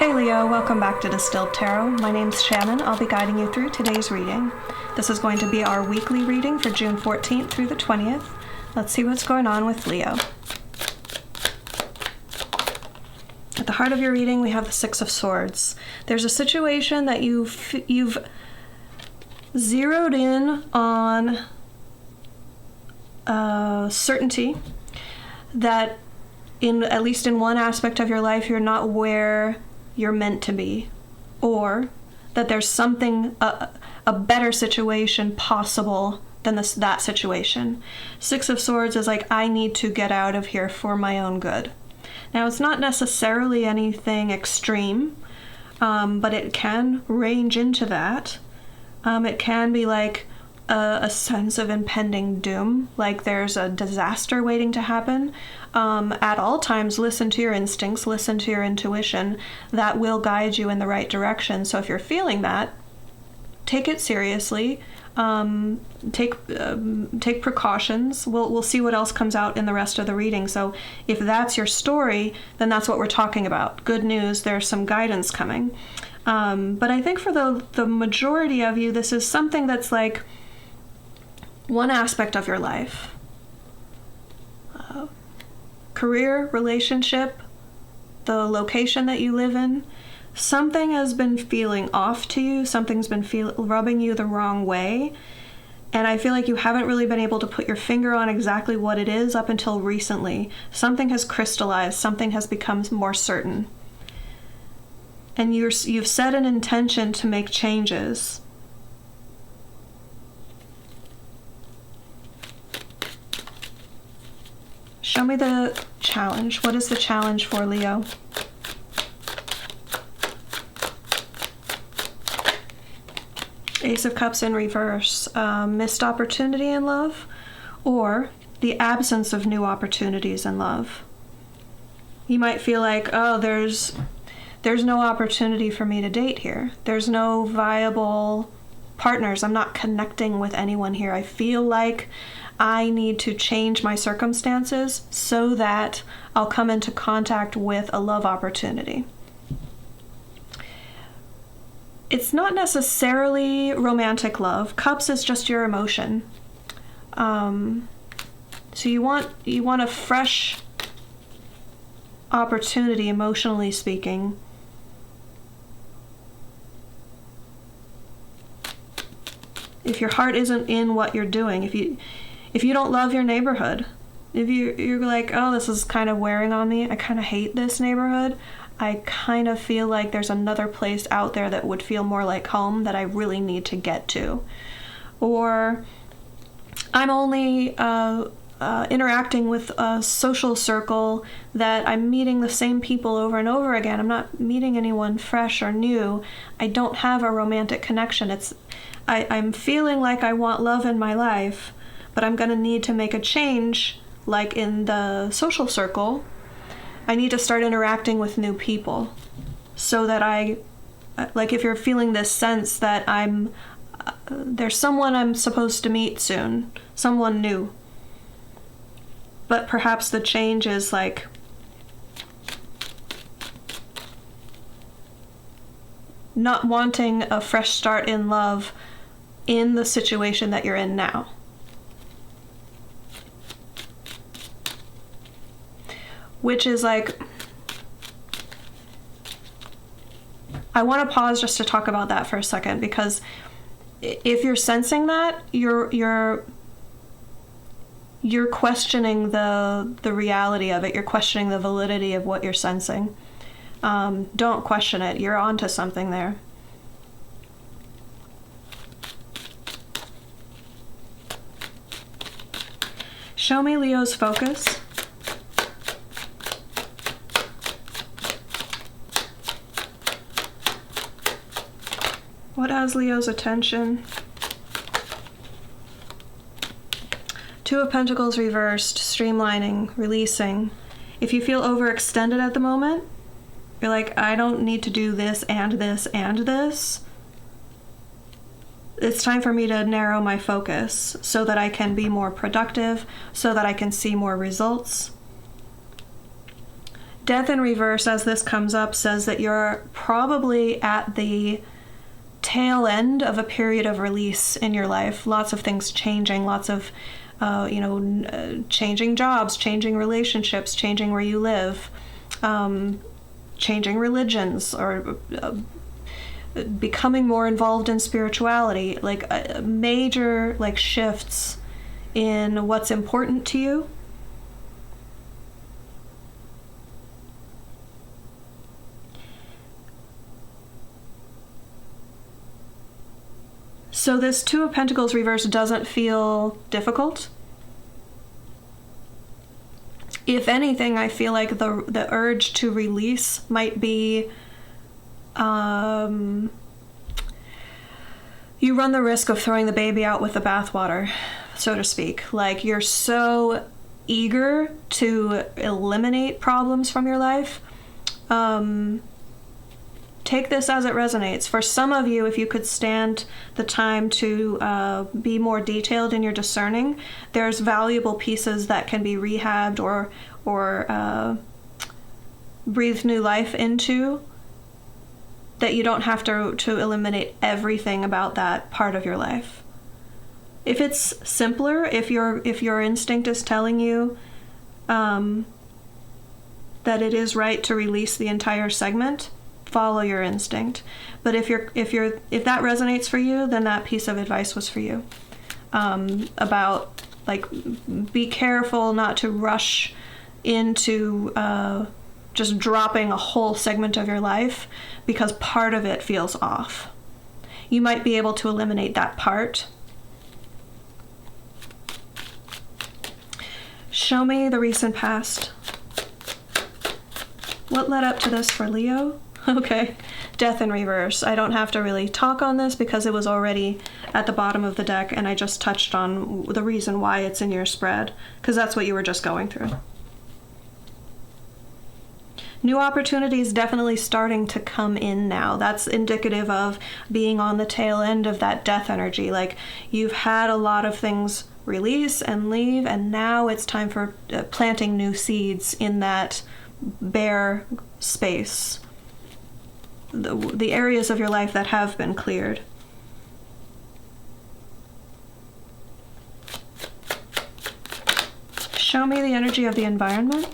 Hey Leo, welcome back to Distilled Tarot. My name's Shannon. I'll be guiding you through today's reading. This is going to be our weekly reading for June 14th through the 20th. Let's see what's going on with Leo. At the heart of your reading, we have the Six of Swords. There's a situation that you've zeroed in on certainty that at least in one aspect of your life, you're not where you're meant to be, or that there's something, a better situation possible than that situation. Six of Swords is like, I need to get out of here for my own good. Now, it's not necessarily anything extreme, but it can range into that. It can be like a sense of impending doom, like there's a disaster waiting to happen. At all times, listen to your instincts, listen to your intuition. That will guide you in the right direction. So if you're feeling that, take it seriously. Take precautions. We'll see what else comes out in the rest of the reading. So if that's your story, then that's what we're talking about. Good news, there's some guidance coming. But I think for the majority of you, this is something that's like one aspect of your life. Career, relationship, the location that you live in. Something has been feeling off to you. Something's been rubbing you the wrong way. And I feel like you haven't really been able to put your finger on exactly what it is up until recently. Something has crystallized. Something has become more certain. And you've set an intention to make changes. Show me the challenge. What is the challenge for Leo? Ace of Cups in reverse. Missed opportunity in love, or the absence of new opportunities in love. You might feel like, oh, there's no opportunity for me to date here. There's no viable partners. I'm not connecting with anyone here. I feel like I need to change my circumstances so that I'll come into contact with a love opportunity. It's not necessarily romantic love. Cups is just your emotion. So you want a fresh opportunity, emotionally speaking. If your heart isn't in what you're doing, if you don't love your neighborhood, if you're like, oh, this is kind of wearing on me, I kind of hate this neighborhood, I kind of feel like there's another place out there that would feel more like home that I really need to get to. Or I'm only interacting with a social circle that I'm meeting the same people over and over again. I'm not meeting anyone fresh or new. I don't have a romantic connection. I'm feeling like I want love in my life, but I'm going to need to make a change, like in the social circle. I need to start interacting with new people so that like if you're feeling this sense that there's someone I'm supposed to meet soon, someone new. But perhaps the change is like not wanting a fresh start in love in the situation that you're in now. Which is like, I want to pause just to talk about that for a second, because if you're sensing that, you're questioning the reality of it. You're questioning the validity of what you're sensing. Don't question it. You're onto something there. Show me Leo's focus. What has Leo's attention? Two of Pentacles reversed, streamlining, releasing. If you feel overextended at the moment, you're like, I don't need to do this and this and this. It's time for me to narrow my focus so that I can be more productive, so that I can see more results. Death in reverse, as this comes up, says that you're probably at the tail end of a period of release in your life. Lots of things changing, lots of, changing jobs, changing relationships, changing where you live, changing religions, or becoming more involved in spirituality, like major like shifts in what's important to you. So this Two of Pentacles reverse doesn't feel difficult. If anything, I feel like the urge to release might be, you run the risk of throwing the baby out with the bathwater, so to speak. Like, you're so eager to eliminate problems from your life. Take this as it resonates. For some of you, if you could stand the time to be more detailed in your discerning, there's valuable pieces that can be rehabbed or breathed new life into, that you don't have to eliminate everything about that part of your life. If it's simpler, if your instinct is telling you that it is right to release the entire segment, follow your instinct. But if that resonates for you, then that piece of advice was for you. About, like, be careful not to rush into just dropping a whole segment of your life because part of it feels off. You might be able to eliminate that part. Show me the recent past. What led up to this for Leo? Okay, Death in reverse. I don't have to really talk on this because it was already at the bottom of the deck, and I just touched on the reason why it's in your spread, because that's what you were just going through. New opportunities definitely starting to come in now. That's indicative of being on the tail end of that death energy. Like, you've had a lot of things release and leave, and now it's time for planting new seeds in that bare space. The areas of your life that have been cleared. Show me the energy of the environment.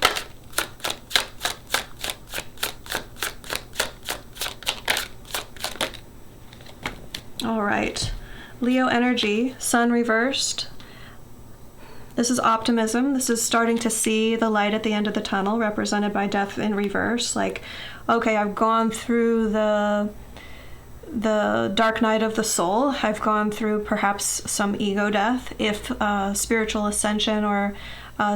All right, Leo energy, sun reversed. This is optimism. This is starting to see the light at the end of the tunnel, represented by death in reverse. Like, okay, I've gone through the dark night of the soul. I've gone through perhaps some ego death. If spiritual ascension or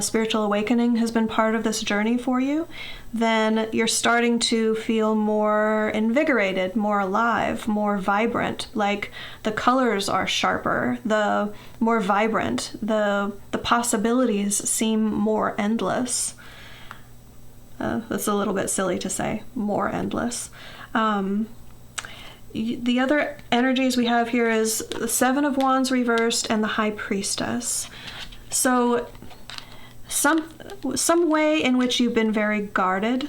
spiritual awakening has been part of this journey for you, then you're starting to feel more invigorated, more alive, more vibrant. Like, the colors are sharper, the more vibrant, the possibilities seem more endless. That's a little bit silly to say, more endless. The other energies we have here is the Seven of Wands reversed and the High Priestess. So some way in which you've been very guarded,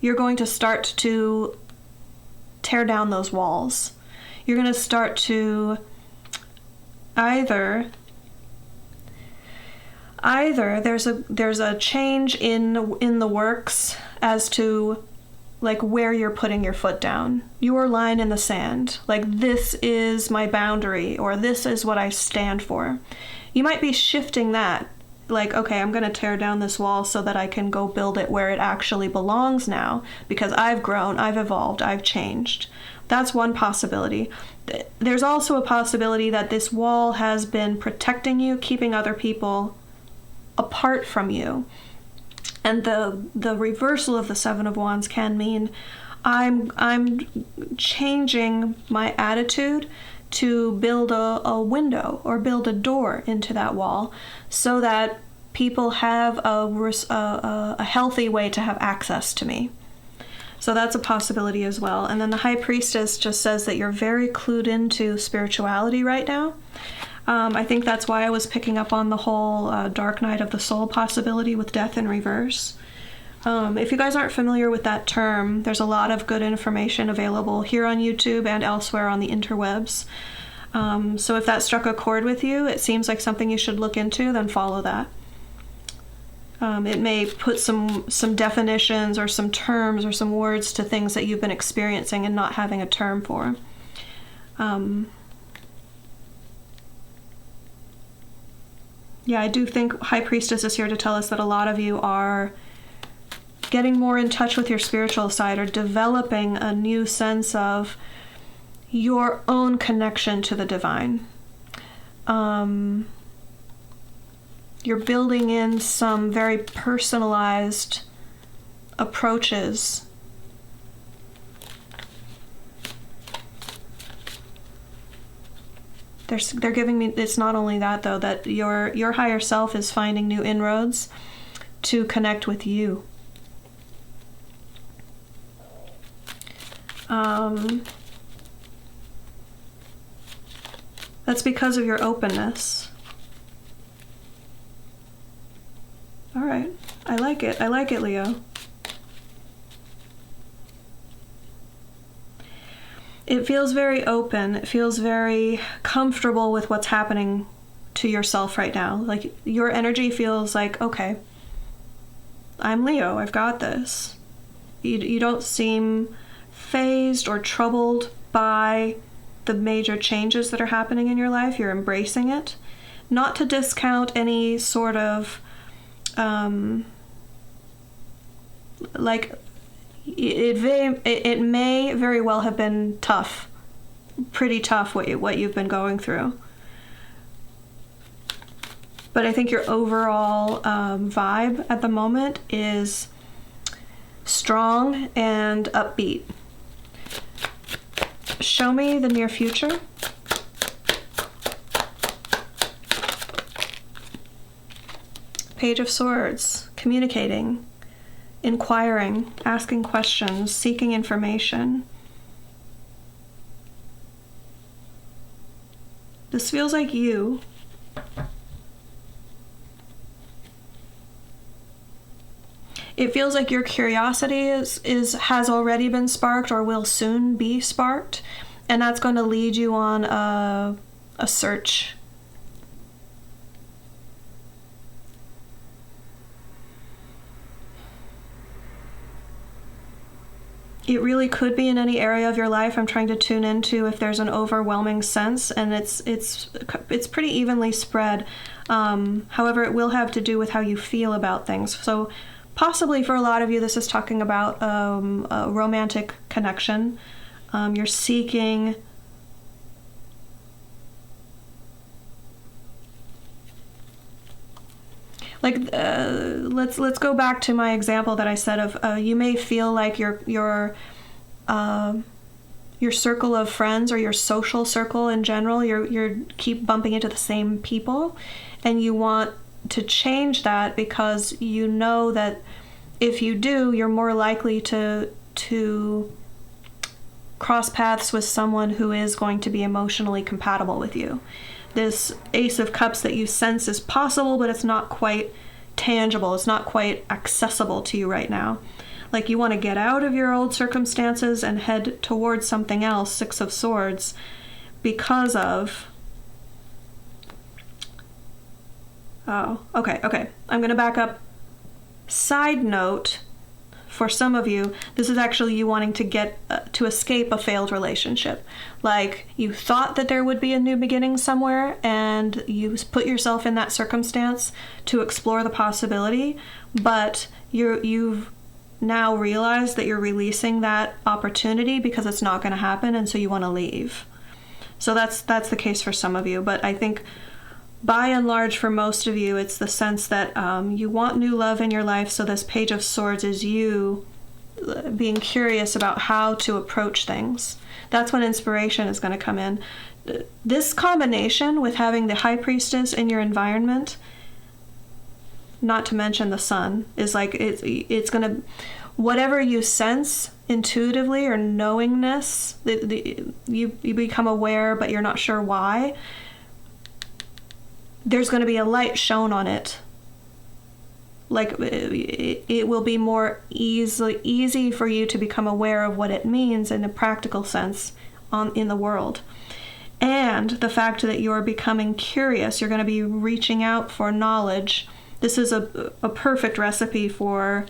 you're going to start to tear down those walls. You're going to start to either there's a change in the works as to, like, where you're putting your foot down, your line in the sand. Like, this is my boundary, or this is what I stand for. You might be shifting that. Like, okay, I'm going to tear down this wall so that I can go build it where it actually belongs now, because I've grown, I've evolved, I've changed. That's one possibility. There's also a possibility that this wall has been protecting you, keeping other people apart from you. And the reversal of the Seven of Wands can mean I'm changing my attitude to build a window or build a door into that wall so that people have a healthy way to have access to me. So that's a possibility as well. And then the High Priestess just says that you're very clued into spirituality right now. I think that's why I was picking up on the whole dark night of the soul possibility with death in reverse. If you guys aren't familiar with that term, there's a lot of good information available here on YouTube and elsewhere on the interwebs. So if that struck a chord with you, it seems like something you should look into, then follow that. It may put some definitions or some terms or some words to things that you've been experiencing and not having a term for. Yeah, I do think High Priestess is here to tell us that a lot of you are getting more in touch with your spiritual side or developing a new sense of your own connection to the divine. You're building in some very personalized approaches. They're giving me, it's not only that though, that your higher self is finding new inroads to connect with you. That's because of your openness. All right, I like it. I like it, Leo. It feels very open. It feels very comfortable with what's happening to yourself right now. Like your energy feels like, okay, I'm Leo. I've got this. You don't seem fazed or troubled by the major changes that are happening in your life. You're embracing it. Not to discount any sort of like it may very well have been tough, pretty tough what you've been going through. But I think your overall vibe at the moment is strong and upbeat. Show me the near future. Page of Swords, communicating, inquiring, asking questions, seeking information. This feels like you. It feels like your curiosity has already been sparked or will soon be sparked, and that's going to lead you on a search. It really could be in any area of your life. I'm trying to tune into if there's an overwhelming sense, and it's pretty evenly spread. However, it will have to do with how you feel about things. So possibly for a lot of you, this is talking about a romantic connection. You're seeking let's go back to my example that I said of you may feel like your circle of friends or your social circle in general, you're keep bumping into the same people, and you want to change that because you know that if you do, you're more likely to cross paths with someone who is going to be emotionally compatible with you. This Ace of Cups that you sense is possible, but it's not quite tangible. It's not quite accessible to you right now. Like you want to get out of your old circumstances and head towards something else, Six of Swords, because of... Oh, okay. I'm going to back up. Side note, for some of you, this is actually you wanting to get to escape a failed relationship. Like you thought that there would be a new beginning somewhere, and you put yourself in that circumstance to explore the possibility, but you've now realized that you're releasing that opportunity because it's not going to happen, and so you want to leave. So that's the case for some of you, but I think by and large, for most of you, it's the sense that you want new love in your life, so this Page of Swords is you being curious about how to approach things. That's when inspiration is going to come in. This combination with having the High Priestess in your environment, not to mention the Sun, is like it's going to... Whatever you sense intuitively or knowingness, you become aware, but you're not sure why. there's going to be a light shown on it. Like, it will be more easy for you to become aware of what it means in a practical sense in the world. And the fact that you're becoming curious, you're going to be reaching out for knowledge. This is a perfect recipe for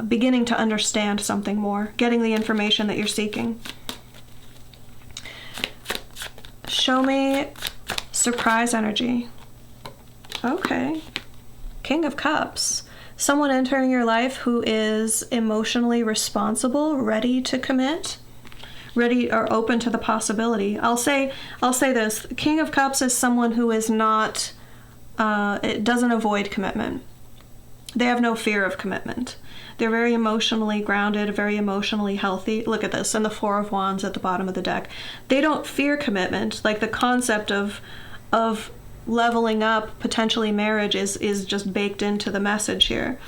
beginning to understand something more, getting the information that you're seeking. Show me surprise energy. Okay. King of Cups. Someone entering your life who is emotionally responsible, ready to commit, ready or open to the possibility. I'll say this. King of Cups is someone who is not, it doesn't avoid commitment. They have no fear of commitment. They're very emotionally grounded, very emotionally healthy. Look at this, and the Four of Wands at the bottom of the deck. They don't fear commitment. Like, the concept of leveling up, potentially marriage, is just baked into the message here.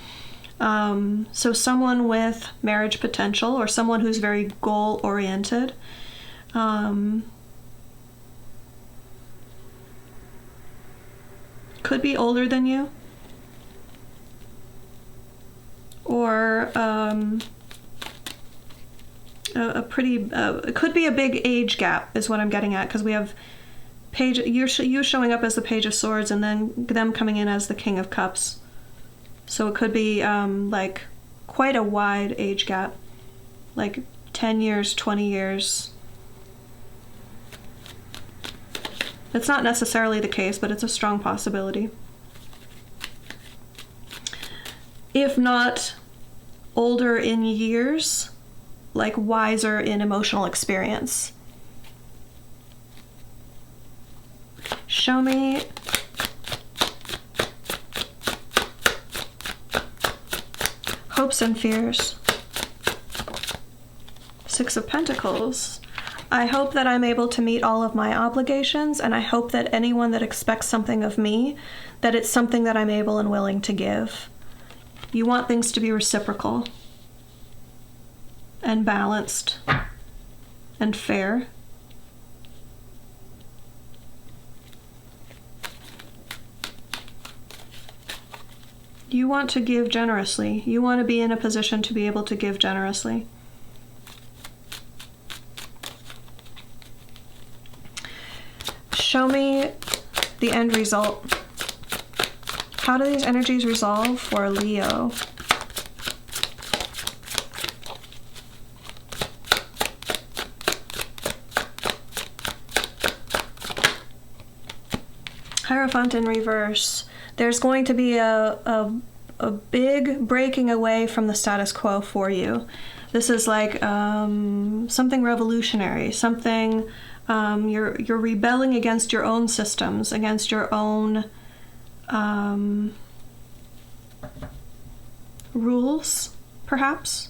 So someone with marriage potential, or someone who's very goal-oriented, could be older than you, or it could be a big age gap, is what I'm getting at, because we have you showing up as the Page of Swords and then them coming in as the King of Cups. So it could be like quite a wide age gap, like 10 years, 20 years. It's not necessarily the case, but it's a strong possibility. If not older in years, like wiser in emotional experience. Show me hopes and fears. Six of Pentacles. I hope that I'm able to meet all of my obligations, and I hope that anyone that expects something of me, that it's something that I'm able and willing to give. You want things to be reciprocal and balanced and fair. You want to give generously. You want to be in a position to be able to give generously. Show me the end result. How do these energies resolve for Leo? Hierophant in reverse. There's going to be a big breaking away from the status quo for you. This is like something revolutionary, something you're rebelling against your own systems, against your own rules, perhaps.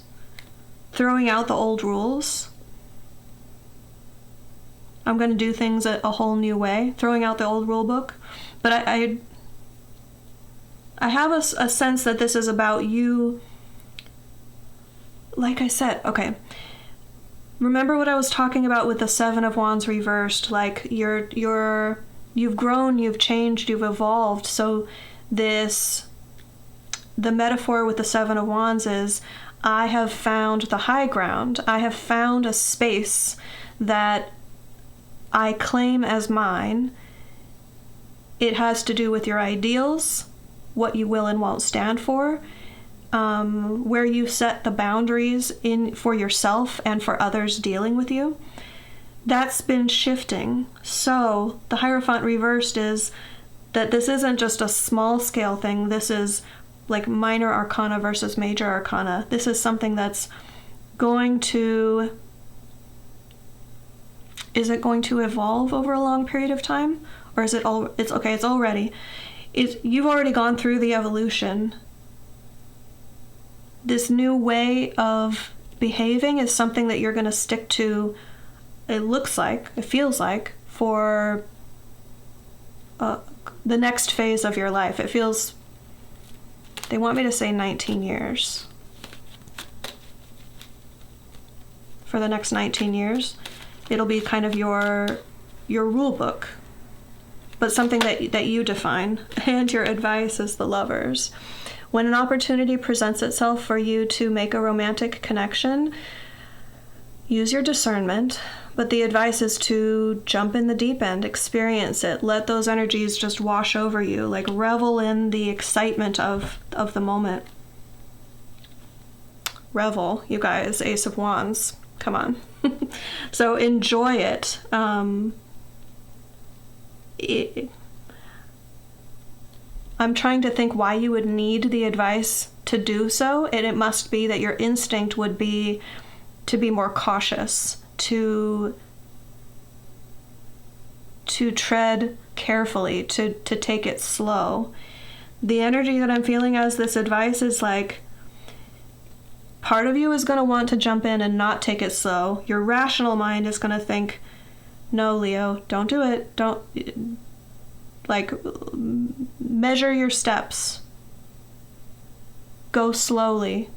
Throwing out the old rules. I'm going to do things a whole new way, throwing out the old rule book. But I have a sense that this is about you. Like I said, okay. Remember what I was talking about with the Seven of Wands reversed? Like you've grown, you've changed, you've evolved. So the metaphor with the Seven of Wands is, I have found the high ground. I have found a space that I claim as mine. It has to do with your ideals, what you will and won't stand for, where you set the boundaries in for yourself and for others dealing with you. That's been shifting. So the Hierophant reversed is that this isn't just a small scale thing. This is like minor arcana versus major arcana. This is something that's going to... Is it going to evolve over a long period of time? Or is it all... It's okay, it's already... You've already gone through the evolution. This new way of behaving is something that you're going to stick to, it looks like, it feels like, for the next phase of your life. It feels... They want me to say 19 years. For the next 19 years. It'll be kind of your rule book. but something that you define. And your advice is the Lovers. When an opportunity presents itself for you to make a romantic connection, use your discernment, but the advice is to jump in the deep end, experience it, let those energies just wash over you, like revel in the excitement of the moment. Revel, you guys, Ace of Wands, come on. So enjoy it. I'm trying to think why you would need the advice to do so, and it must be that your instinct would be to be more cautious, to tread carefully, to take it slow. The energy that I'm feeling as this advice is like, part of you is going to want to jump in and not take it slow. Your rational mind is going to think, no, Leo, don't do it. Don't, like, measure your steps. Go slowly.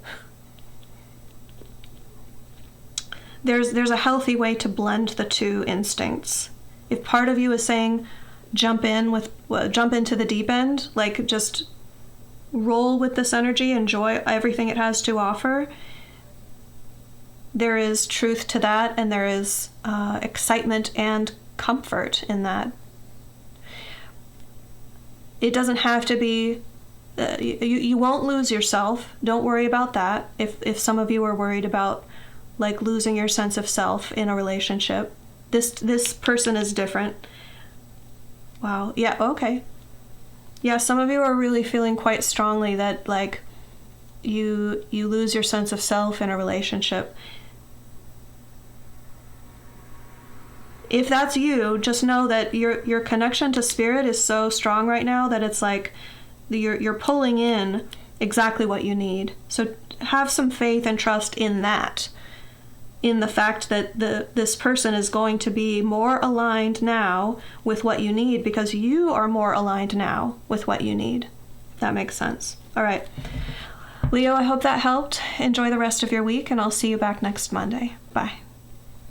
There's a healthy way to blend the two instincts. If part of you is saying, jump into the deep end, like just roll with this energy, enjoy everything it has to offer, there is truth to that, and there is excitement and comfort in that. It doesn't have to be, you won't lose yourself. Don't worry about that. If some of you are worried about like losing your sense of self in a relationship, this person is different. Wow. Yeah. Okay. Yeah. Some of you are really feeling quite strongly that like you lose your sense of self in a relationship. If that's you, just know that your connection to spirit is so strong right now that it's like you're pulling in exactly what you need. So have some faith and trust in that, in the fact that this person is going to be more aligned now with what you need because you are more aligned now with what you need. If that makes sense. All right. Leo, I hope that helped. Enjoy the rest of your week, and I'll see you back next Monday. Bye.